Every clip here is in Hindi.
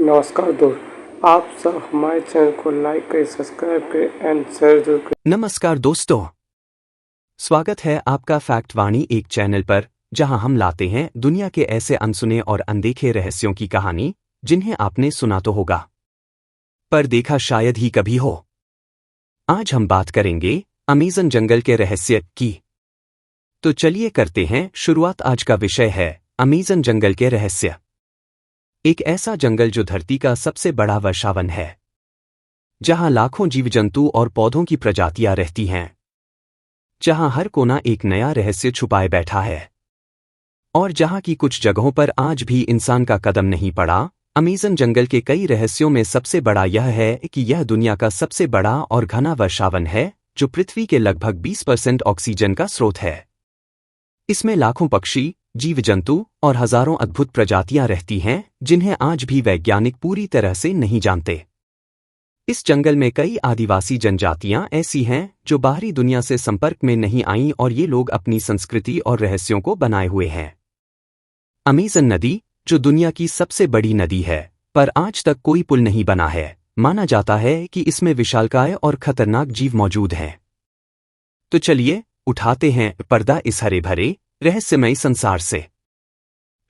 नमस्कार दोस्त, आप सब हमारे चैनल को लाइक करें, सब्सक्राइब करें एंड शेयर जरूर करें। नमस्कार दोस्तों, स्वागत है आपका फैक्ट वाणी एक चैनल पर जहां हम लाते हैं दुनिया के ऐसे अनसुने और अनदेखे रहस्यों की कहानी जिन्हें आपने सुना तो होगा पर देखा शायद ही कभी हो। आज हम बात करेंगे अमेज़न जंगल के रहस्य की। तो चलिए करते हैं शुरुआत। आज का विषय है अमेज़न जंगल के रहस्य। एक ऐसा जंगल जो धरती का सबसे बड़ा वर्षावन है, जहां लाखों जीव जंतु और पौधों की प्रजातियां रहती हैं, जहां हर कोना एक नया रहस्य छुपाए बैठा है और जहां की कुछ जगहों पर आज भी इंसान का कदम नहीं पड़ा। अमेज़न जंगल के कई रहस्यों में सबसे बड़ा यह है कि यह दुनिया का सबसे बड़ा और घना वर्षावन है जो पृथ्वी के लगभग 20% ऑक्सीजन का स्रोत है। इसमें लाखों पक्षी, जीव जंतु और हजारों अद्भुत प्रजातियां रहती हैं जिन्हें आज भी वैज्ञानिक पूरी तरह से नहीं जानते। इस जंगल में कई आदिवासी जनजातियां ऐसी हैं जो बाहरी दुनिया से संपर्क में नहीं आईं और ये लोग अपनी संस्कृति और रहस्यों को बनाए हुए हैं। अमेज़न नदी, जो दुनिया की सबसे बड़ी नदी है, पर आज तक कोई पुल नहीं बना है। माना जाता है कि इसमें विशालकाय और खतरनाक जीव मौजूद हैं। तो चलिए उठाते हैं पर्दा इस हरे भरे रहस्यमयी संसार से।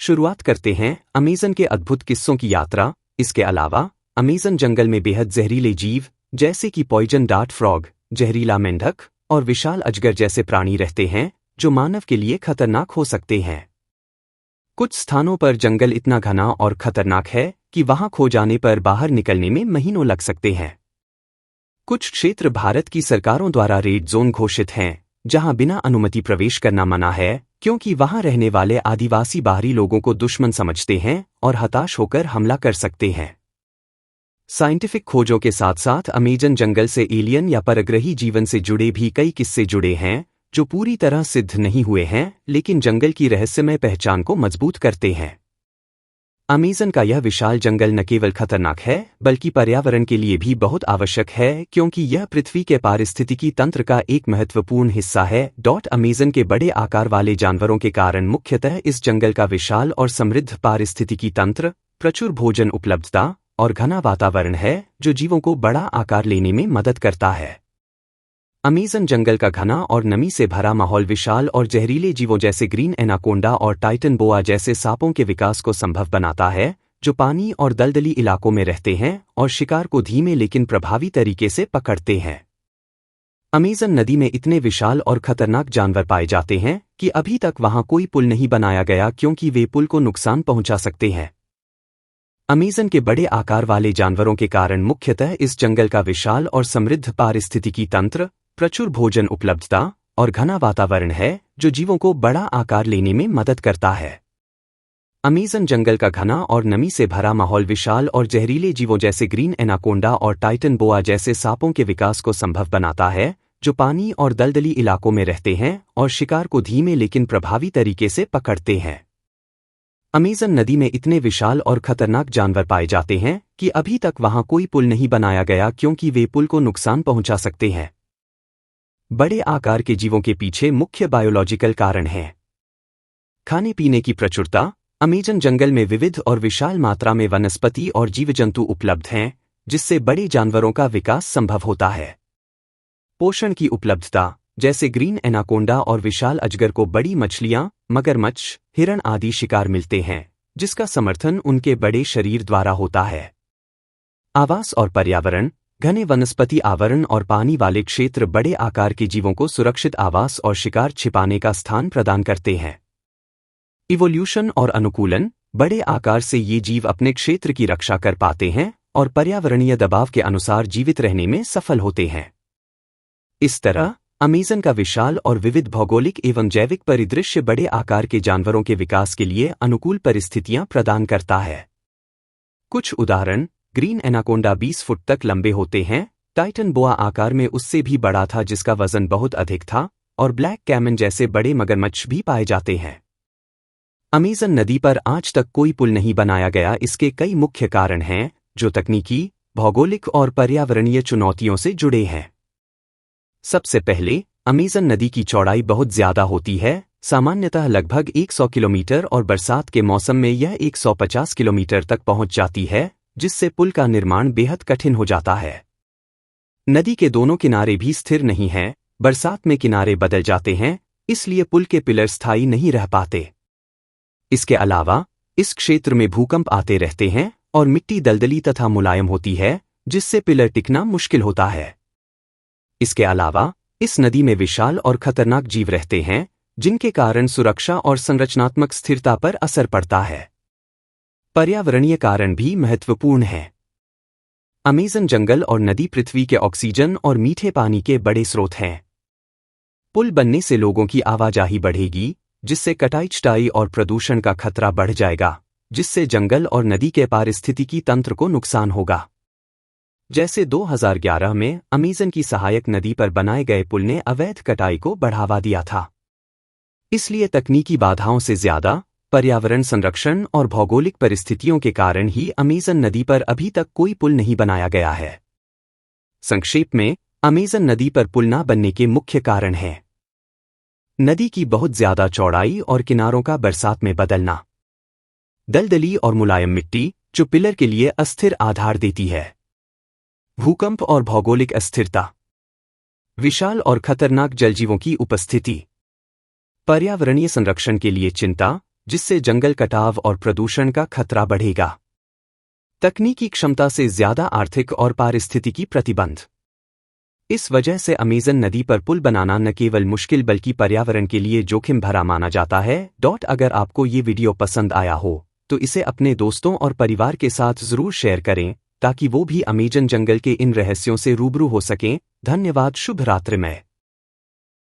शुरुआत करते हैं अमेज़न के अद्भुत किस्सों की यात्रा। इसके अलावा अमेज़न जंगल में बेहद जहरीले जीव जैसे कि पॉइजन डार्ट फ्रॉग, जहरीला मेंढक और विशाल अजगर जैसे प्राणी रहते हैं जो मानव के लिए खतरनाक हो सकते हैं। कुछ स्थानों पर जंगल इतना घना और खतरनाक है कि वहां खो जाने पर बाहर निकलने में महीनों लग सकते हैं। कुछ क्षेत्र भारत की सरकारों द्वारा रेड जोन घोषित हैं, जहां बिना अनुमति प्रवेश करना मना है क्योंकि वहां रहने वाले आदिवासी बाहरी लोगों को दुश्मन समझते हैं और हताश होकर हमला कर सकते हैं। साइंटिफिक खोजों के साथ साथ अमेज़न जंगल से एलियन या परग्रही जीवन से जुड़े भी कई किस्से जुड़े हैं जो पूरी तरह सिद्ध नहीं हुए हैं, लेकिन जंगल की रहस्यमय पहचान को मजबूत करते हैं। अमेज़न का यह विशाल जंगल न केवल खतरनाक है बल्कि पर्यावरण के लिए भी बहुत आवश्यक है क्योंकि यह पृथ्वी के पारिस्थितिकी तंत्र का एक महत्वपूर्ण हिस्सा है। अमेज़न के बड़े आकार वाले जानवरों के कारण मुख्यतः इस जंगल का विशाल और समृद्ध पारिस्थितिकी तंत्र, प्रचुर भोजन उपलब्धता और घना वातावरण है जो जीवों को बड़ा आकार लेने में मदद करता है। अमेज़न जंगल का घना और नमी से भरा माहौल विशाल और जहरीले जीवों जैसे ग्रीन एनाकोंडा और टाइटन बोआ जैसे सांपों के विकास को संभव बनाता है, जो पानी और दलदली इलाकों में रहते हैं और शिकार को धीमे लेकिन प्रभावी तरीके से पकड़ते हैं। अमेज़न नदी में इतने विशाल और खतरनाक जानवर पाए जाते हैं कि अभी तक वहां कोई पुल नहीं बनाया गया क्योंकि वे पुल को नुकसान पहुंचा सकते हैं। अमेज़न के बड़े आकार वाले जानवरों के कारण मुख्यतः इस जंगल का विशाल और समृद्ध पारिस्थितिकी तंत्र, प्रचुर भोजन उपलब्धता और घना वातावरण है जो जीवों को बड़ा आकार लेने में मदद करता है। अमेज़न जंगल का घना और नमी से भरा माहौल विशाल और जहरीले जीवों जैसे ग्रीन एनाकोंडा और टाइटन बोआ जैसे सांपों के विकास को संभव बनाता है, जो पानी और दलदली इलाकों में रहते हैं और शिकार को धीमे लेकिन प्रभावी तरीके से पकड़ते हैं। अमेज़न नदी में इतने विशाल और खतरनाक जानवर पाए जाते हैं कि अभी तक वहां कोई पुल नहीं बनाया गया क्योंकि वे पुल को नुकसान पहुंचा सकते हैं। बड़े आकार के जीवों के पीछे मुख्य बायोलॉजिकल कारण हैं। खाने पीने की प्रचुरता। अमेज़न जंगल में विविध और विशाल मात्रा में वनस्पति और जीव जंतु उपलब्ध हैं, जिससे बड़े जानवरों का विकास संभव होता है। पोषण की उपलब्धता, जैसे ग्रीन एनाकोंडा और विशाल अजगर को बड़ी मछलियां, मगरमच्छ, हिरण आदि शिकार मिलते हैं, जिसका समर्थन उनके बड़े शरीर द्वारा होता है। आवास और पर्यावरण। घने वनस्पति आवरण और पानी वाले क्षेत्र बड़े आकार के जीवों को सुरक्षित आवास और शिकार छिपाने का स्थान प्रदान करते हैं। इवोल्यूशन और अनुकूलन। बड़े आकार से ये जीव अपने क्षेत्र की रक्षा कर पाते हैं और पर्यावरणीय दबाव के अनुसार जीवित रहने में सफल होते हैं। इस तरह अमेज़न का विशाल और विविध भौगोलिक एवं जैविक परिदृश्य बड़े आकार के जानवरों के विकास के लिए अनुकूल परिस्थितियां प्रदान करता है। कुछ उदाहरण। ग्रीन एनाकोंडा 20 फुट तक लंबे होते हैं, टाइटन बोआ आकार में उससे भी बड़ा था जिसका वजन बहुत अधिक था, और ब्लैक कैमन जैसे बड़े मगरमच्छ भी पाए जाते हैं। अमेज़न नदी पर आज तक कोई पुल नहीं बनाया गया। इसके कई मुख्य कारण हैं जो तकनीकी, भौगोलिक और पर्यावरणीय चुनौतियों से जुड़े हैं। सबसे पहले, अमेज़न नदी की चौड़ाई बहुत ज्यादा होती है, सामान्यतः लगभग 100 किलोमीटर और बरसात के मौसम में यह 150 किलोमीटर तक पहुंच जाती है, जिससे पुल का निर्माण बेहद कठिन हो जाता है। नदी के दोनों किनारे भी स्थिर नहीं हैं, बरसात में किनारे बदल जाते हैं, इसलिए पुल के पिलर स्थायी नहीं रह पाते। इसके अलावा इस क्षेत्र में भूकंप आते रहते हैं और मिट्टी दलदली तथा मुलायम होती है, जिससे पिलर टिकना मुश्किल होता है। इसके अलावा इस नदी में विशाल और खतरनाक जीव रहते हैं, जिनके कारण सुरक्षा और संरचनात्मक स्थिरता पर असर पड़ता है। पर्यावरणीय कारण भी महत्वपूर्ण हैं। अमेज़न जंगल और नदी पृथ्वी के ऑक्सीजन और मीठे पानी के बड़े स्रोत हैं। पुल बनने से लोगों की आवाजाही बढ़ेगी, जिससे कटाई छटाई और प्रदूषण का खतरा बढ़ जाएगा, जिससे जंगल और नदी के पारिस्थितिकी तंत्र को नुकसान होगा। जैसे 2011 में अमेज़न की सहायक नदी पर बनाए गए पुल ने अवैध कटाई को बढ़ावा दिया था। इसलिए तकनीकी बाधाओं से ज्यादा पर्यावरण संरक्षण और भौगोलिक परिस्थितियों के कारण ही अमेज़न नदी पर अभी तक कोई पुल नहीं बनाया गया है। संक्षेप में, अमेज़न नदी पर पुल न बनने के मुख्य कारण हैं: नदी की बहुत ज्यादा चौड़ाई और किनारों का बरसात में बदलना, दलदली और मुलायम मिट्टी जो पिलर के लिए अस्थिर आधार देती है, भूकंप और भौगोलिक अस्थिरता, विशाल और खतरनाक जलजीवों की उपस्थिति, पर्यावरणीय संरक्षण के लिए चिंता, जिससे जंगल कटाव और प्रदूषण का खतरा बढ़ेगा, तकनीकी क्षमता से ज्यादा आर्थिक और पारिस्थितिकी प्रतिबंध। इस वजह से अमेज़न नदी पर पुल बनाना न केवल मुश्किल बल्कि पर्यावरण के लिए जोखिम भरा माना जाता है। अगर आपको ये वीडियो पसंद आया हो तो इसे अपने दोस्तों और परिवार के साथ जरूर शेयर करें, ताकि वो भी अमेज़न जंगल के इन रहस्यों से रूबरू हो सकें। धन्यवाद। शुभ रात्रि में।